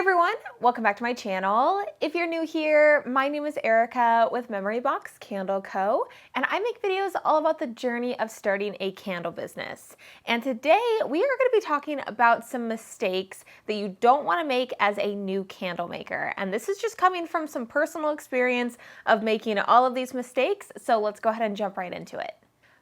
everyone, welcome back to my channel. If you're new here, my name is Erica with Memory Box Candle Co. and I make videos all about the journey of starting a candle business. And today we are going to be talking about some mistakes that you don't want to make as a new candle maker. And this is just coming from some personal experience of making all of these mistakes. So let's go ahead and jump right into it.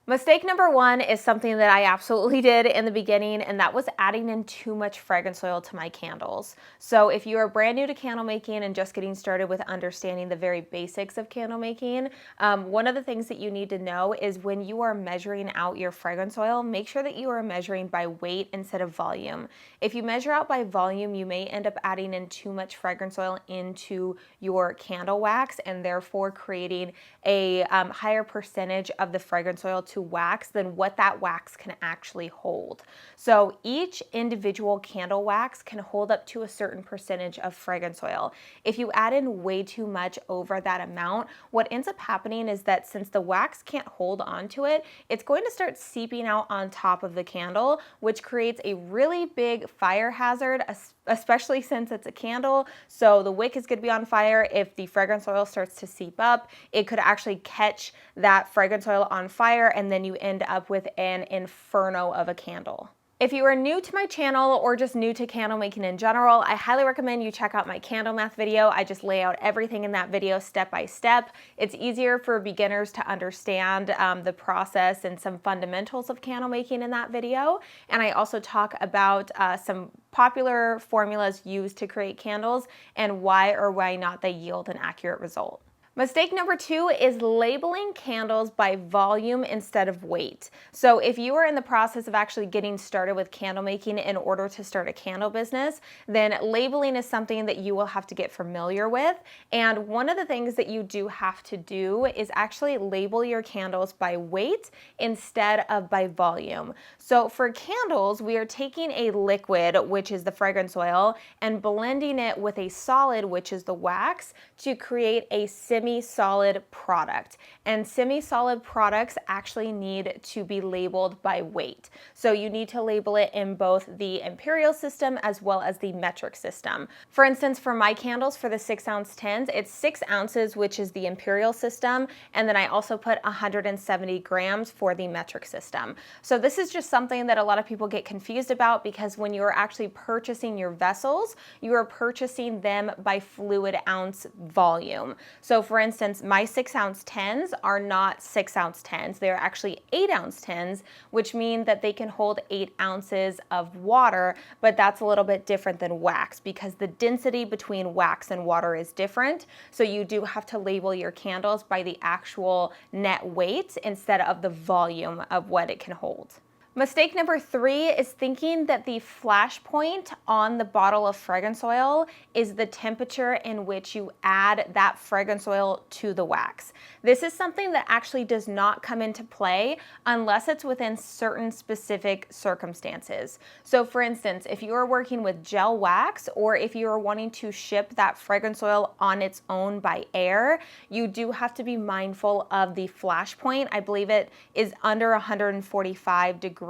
Mistake number one is something that I absolutely did in the beginning, and that was adding in too much fragrance oil to my candles. So if you are brand new to candle making and just getting started with understanding the very basics of candle making, one of the things that you need to know is when you are measuring out your fragrance oil, make sure that you are measuring by weight instead of volume. If you measure out by volume, you may end up adding in too much fragrance oil into your candle wax and therefore creating a higher percentage of the fragrance oil to wax than what that wax can actually hold. So each individual candle wax can hold up to a certain percentage of fragrance oil. If you add in way too much over that amount, what ends up happening is that since the wax can't hold onto it, it's going to start seeping out on top of the candle, which creates a really big fire hazard, especially since it's a candle. So the wick is going to be on fire. If the fragrance oil starts to seep up, it could actually catch that fragrance oil on fire, and then you end up with an inferno of a candle. If you are new to my channel or just new to candle making in general, I highly recommend you check out my candle math video. I just lay out everything in that video step by step. It's easier for beginners to understand the process and some fundamentals of candle making in that video. And I also talk about some popular formulas used to create candles and why or why not they yield an accurate result. Mistake number two is labeling candles by volume instead of weight. So if you are in the process of actually getting started with candle making in order to start a candle business, then labeling is something that you will have to get familiar with. And one of the things that you do have to do is actually label your candles by weight instead of by volume. So for candles, we are taking a liquid, which is the fragrance oil, and blending it with a solid, which is the wax, to create a semi-solid product. And semi-solid products actually need to be labeled by weight. So you need to label it in both the imperial system as well as the metric system. For instance, for my candles, for the 6-ounce tins, it's 6 ounces, which is the imperial system, and then I also put 170 grams for the metric system. So this is just something that a lot of people get confused about, because when you're actually purchasing your vessels, you are purchasing them by fluid ounce volume. So for instance, my 6-ounce tins are not 6-ounce tins. They're actually 8-ounce tins, which mean that they can hold 8 ounces of water, but that's a little bit different than wax because the density between wax and water is different. So you do have to label your candles by the actual net weight instead of the volume of what it can hold. Mistake number three is thinking that the flash point on the bottle of fragrance oil is the temperature in which you add that fragrance oil to the wax. This is something that actually does not come into play unless it's within certain specific circumstances. So for instance, if you are working with gel wax, or if you are wanting to ship that fragrance oil on its own by air, you do have to be mindful of the flash point. I believe it is under 145 degrees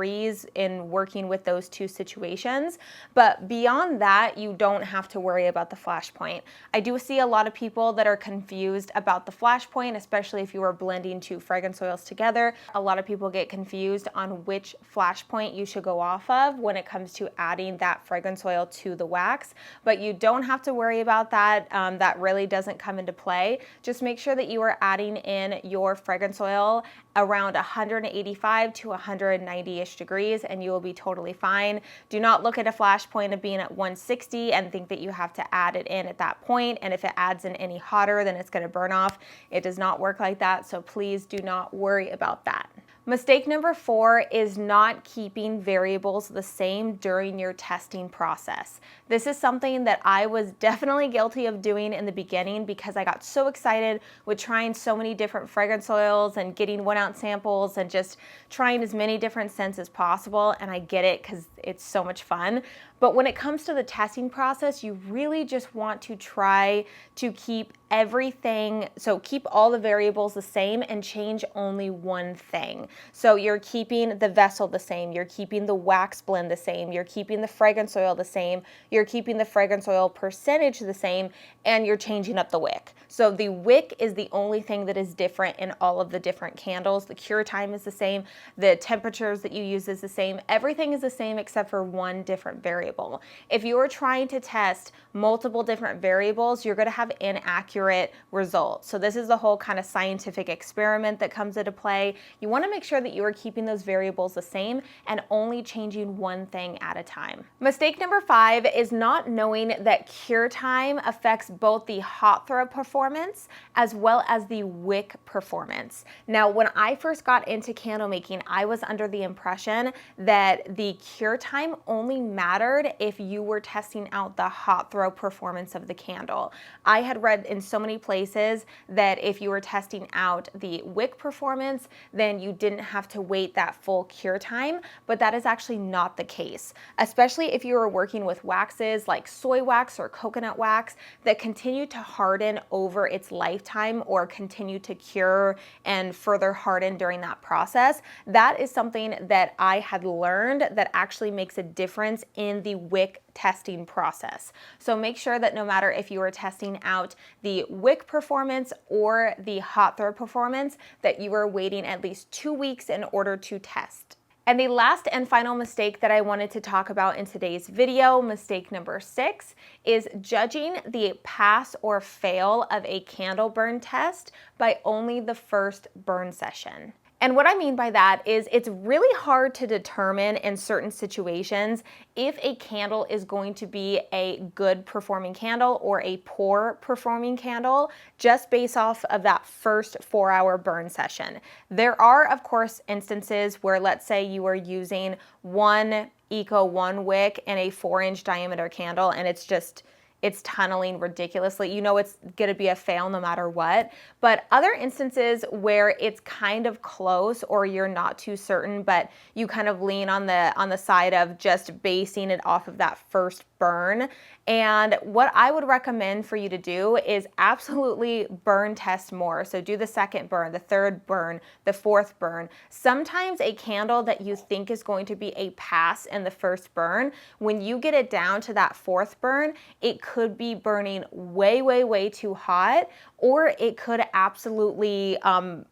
in working with those two situations. But beyond that, you don't have to worry about the flash point. I do see a lot of people that are confused about the flash point, especially if you are blending two fragrance oils together. A lot of people get confused on which flash point you should go off of when it comes to adding that fragrance oil to the wax. But you don't have to worry about that. That really doesn't come into play. Just make sure that you are adding in your fragrance oil around 185 to 190-ish degrees and you will be totally fine. Do not look at a flash point of being at 160 and think that you have to add it in at that point, and if it adds in any hotter then it's going to burn off. It does not work like that, so please do not worry about that. Mistake number four is not keeping variables the same during your testing process. This is something that I was definitely guilty of doing in the beginning because I got so excited with trying so many different fragrance oils and getting 1-ounce samples and just trying as many different scents as possible. And I get it because it's so much fun. But when it comes to the testing process, you really just want to try to keep everything, so keep all the variables the same and change only one thing. So you're keeping the vessel the same, you're keeping the wax blend the same, you're keeping the fragrance oil the same, you're keeping the fragrance oil percentage the same, and you're changing up the wick. So the wick is the only thing that is different in all of the different candles. The cure time is the same, the temperatures that you use is the same, everything is the same except for one different variable. If you are trying to test multiple different variables, you're going to have inaccurate results. So this is the whole kind of scientific experiment that comes into play. You want to make sure that you are keeping those variables the same and only changing one thing at a time. Mistake number 5 is not knowing that cure time affects both the hot throw performance as well as the wick performance. Now, when I first got into candle making, I was under the impression that the cure time only mattered if you were testing out the hot throw performance of the candle. I had read in so many places that if you were testing out the wick performance, then you didn't have to wait that full cure time, but that is actually not the case, especially if you are working with waxes like soy wax or coconut wax that continue to harden over its lifetime or continue to cure and further harden during that process. That is something that I had learned that actually makes a difference in the wick testing process. So make sure that no matter if you are testing out the wick performance or the hot throw performance, that you are waiting at least 2 weeks in order to test. And the last and final mistake that I wanted to talk about in today's video, mistake number 6, is judging the pass or fail of a candle burn test by only the first burn session. And what I mean by that is it's really hard to determine in certain situations if a candle is going to be a good performing candle or a poor performing candle just based off of that first 4-hour burn session. There are, of course, instances where, let's say you are using one Eco 1 wick in a 4-inch diameter candle and it's tunneling ridiculously. You know it's gonna be a fail no matter what. But other instances where it's kind of close or you're not too certain, but you kind of lean on the side of just basing it off of that first burn. And what I would recommend for you to do is absolutely burn test more. So do the second burn, the third burn, the fourth burn. Sometimes a candle that you think is going to be a pass in the first burn, when you get it down to that fourth burn, it could be burning way, way, way too hot, or it could absolutely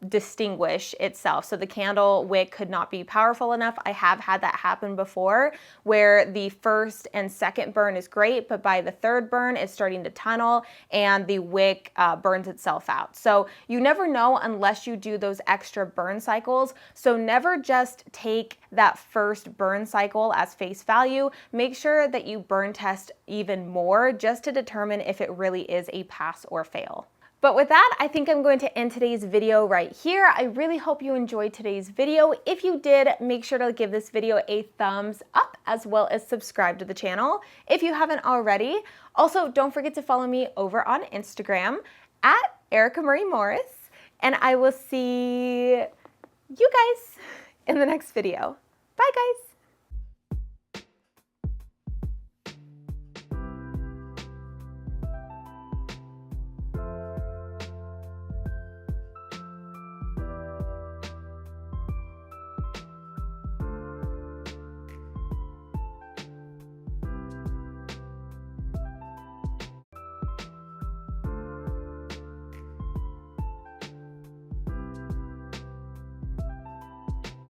distinguish itself. So the candle wick could not be powerful enough. I have had that happen before where the first and second burn is great, but by the third burn, it's starting to tunnel and the wick burns itself out. So you never know unless you do those extra burn cycles. So never just take that first burn cycle as face value. Make sure that you burn test even more just to determine if it really is a pass or fail. But with that, I think I'm going to end today's video right here. I really hope you enjoyed today's video. If you did, make sure to give this video a thumbs up as well as subscribe to the channel if you haven't already. Also, don't forget to follow me over on Instagram at Erica Marie Morris, and I will see you guys in the next video. Bye guys.